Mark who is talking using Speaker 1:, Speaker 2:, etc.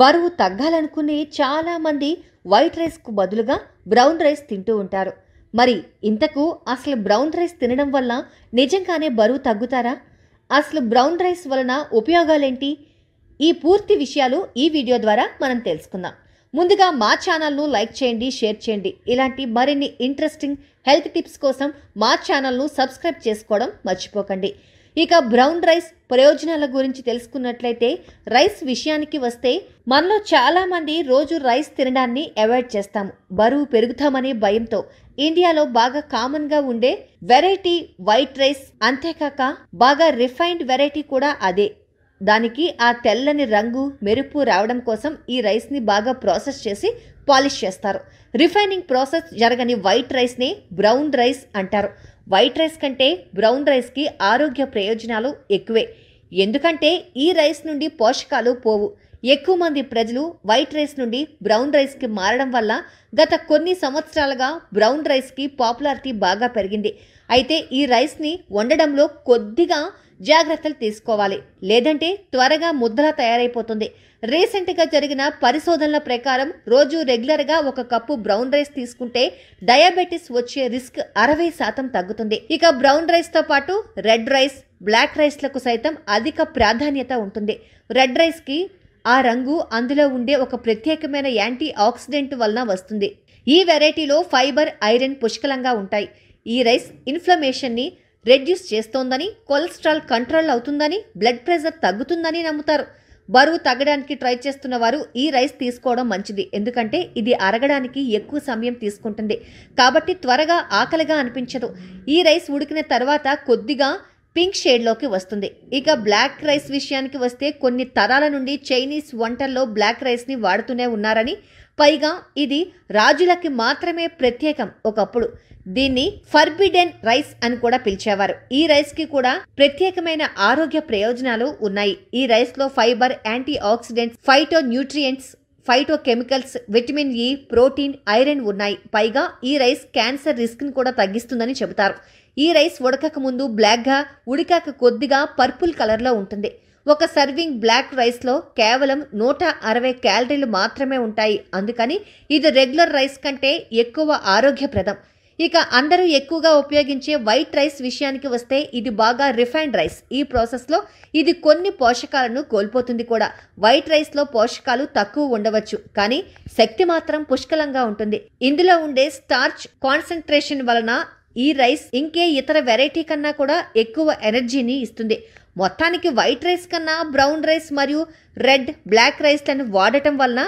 Speaker 1: బరువు తగ్గాలనుకునే చాలా మంది వైట్ రైస్కు బదులుగా బ్రౌన్ రైస్ తింటూ ఉంటారు. మరి ఇంతకు అసలు బ్రౌన్ రైస్ తినడం వల్ల నిజంగానే బరువు తగ్గుతారా? అసలు బ్రౌన్ రైస్ వలన ఉపయోగాలేంటి? ఈ పూర్తి విషయాలు ఈ వీడియో ద్వారా మనం తెలుసుకుందాం. ముందుగా మా ఛానల్ను లైక్ చేయండి, షేర్ చేయండి. ఇలాంటి మరిన్ని ఇంట్రెస్టింగ్ హెల్త్ టిప్స్ కోసం మా ఛానల్ను సబ్స్క్రైబ్ చేసుకోవడం మర్చిపోకండి. ఇక బ్రౌన్ రైస్ ప్రయోజనాల గురించి తెలుసుకున్నట్లయితే, రైస్ విషయానికి వస్తే మనలో చాలా మంది రోజు రైస్ తినడాన్ని అవాయిడ్ చేస్తాము. బరువు పెరుగుతామనే భయంతో. ఇండియాలో బాగా కామన్గా ఉండే వెరైటీ వైట్ రైస్, అంతేకాక బాగా రిఫైన్డ్ వెరైటీ కూడా అదే. దానికి ఆ తెల్లని రంగు, మెరుపు రావడం కోసం ఈ రైస్ని బాగా ప్రాసెస్ చేసి పాలిష్ చేస్తారు. రిఫైనింగ్ ప్రాసెస్ జరగని వైట్ రైస్ని బ్రౌన్ రైస్ అంటారు. వైట్ రైస్ కంటే బ్రౌన్ రైస్కి ఆరోగ్య ప్రయోజనాలు ఎక్కువే. ఎందుకంటే ఈ రైస్ నుండి పోషకాలు పోవు. ఎక్కువ మంది ప్రజలు వైట్ రైస్ నుండి బ్రౌన్ రైస్కి మారడం వల్ల గత కొన్ని సంవత్సరాలుగా బ్రౌన్ రైస్కి పాపులారిటీ బాగా పెరిగింది. అయితే ఈ రైస్ని వండడంలో కొద్దిగా జాగ్రత్తలు తీసుకోవాలి, లేదంటే త్వరగా ముద్దలా తయారైపోతుంది. రీసెంట్గా జరిగిన పరిశోధనల ప్రకారం రోజు రెగ్యులర్గా ఒక కప్పు బ్రౌన్ రైస్ తీసుకుంటే డయాబెటిస్ వచ్చే రిస్క్ 60% తగ్గుతుంది. ఇక బ్రౌన్ రైస్తో పాటు రెడ్ రైస్, బ్లాక్ రైస్లకు సైతం అధిక ప్రాధాన్యత ఉంటుంది. రెడ్ రైస్కి ఆ రంగు అందులో ఉండే ఒక ప్రత్యేకమైన యాంటీ ఆక్సిడెంట్ వలన వస్తుంది. ఈ వెరైటీలో ఫైబర్, ఐరన్ పుష్కలంగా ఉంటాయి. ఈ రైస్ ఇన్ఫ్లమేషన్ని రెడ్యూస్ చేస్తోందని, కొలెస్ట్రాల్ కంట్రోల్ అవుతుందని, బ్లడ్ ప్రెషర్ తగ్గుతుందని నమ్ముతారు. బరువు తగ్గడానికి ట్రై చేస్తున్న వారు ఈ రైస్ తీసుకోవడం మంచిది. ఎందుకంటే ఇది అరగడానికి ఎక్కువ సమయం తీసుకుంటుంది, కాబట్టి త్వరగా ఆకలిగా అనిపించదు. ఈ రైస్ ఉడికిన తర్వాత కొద్దిగా పింక్ షేడ్లోకి వస్తుంది. ఇక బ్లాక్ రైస్ విషయానికి వస్తే కొన్ని తరాల నుండి చైనీస్ వంటల్లో బ్లాక్ రైస్ని వాడుతూనే ఉన్నారని, పైగా ఇది రాజులకి మాత్రమే ప్రత్యేకం. ఒకప్పుడు దీన్ని ఫర్బిడెన్ రైస్ అని కూడా పిలిచేవారు. ఈ రైస్కి కూడా ప్రత్యేకమైన ఆరోగ్య ప్రయోజనాలు ఉన్నాయి. ఈ రైస్లో fibre, anti oxidants, phyto nutrients, phyto chemicals, vitamin E, protein, iron ఉన్నాయి. పైగా ఈ రైస్ క్యాన్సర్ రిస్క్ని కూడా తగ్గిస్తుందని చెబుతారు. ఈ రైస్ ఉడకక ముందు బ్లాక్గా, ఉడికాక కొద్దిగా పర్పుల్ కలర్లో ఉంటుంది. ఒక సర్వింగ్ బ్లాక్ రైస్లో కేవలం 160 క్యాలరీలు మాత్రమే ఉంటాయి. అందుకని ఇది రెగ్యులర్ రైస్ కంటే ఎక్కువ ఆరోగ్యప్రదం. ఇక అందరూ ఎక్కువగా ఉపయోగించే వైట్ రైస్ విషయానికి వస్తే ఇది బాగా రిఫైన్డ్ రైస్. ఈ ప్రాసెస్లో ఇది కొన్ని పోషకాలను కోల్పోతుంది కూడా. వైట్ రైస్లో పోషకాలు తక్కువ ఉండవచ్చు, కానీ శక్తి మాత్రం పుష్కలంగా ఉంటుంది. ఇందులో ఉండే స్టార్చ్ కాన్సన్ట్రేషన్ వలన ఈ రైస్ ఇంకే ఇతర వెరైటీ కన్నా కూడా ఎక్కువ ఎనర్జీని ఇస్తుంది. మొత్తానికి వైట్ రైస్ కన్నా బ్రౌన్ రైస్ మరియు రెడ్, బ్లాక్ రైస్లను వాడటం వలన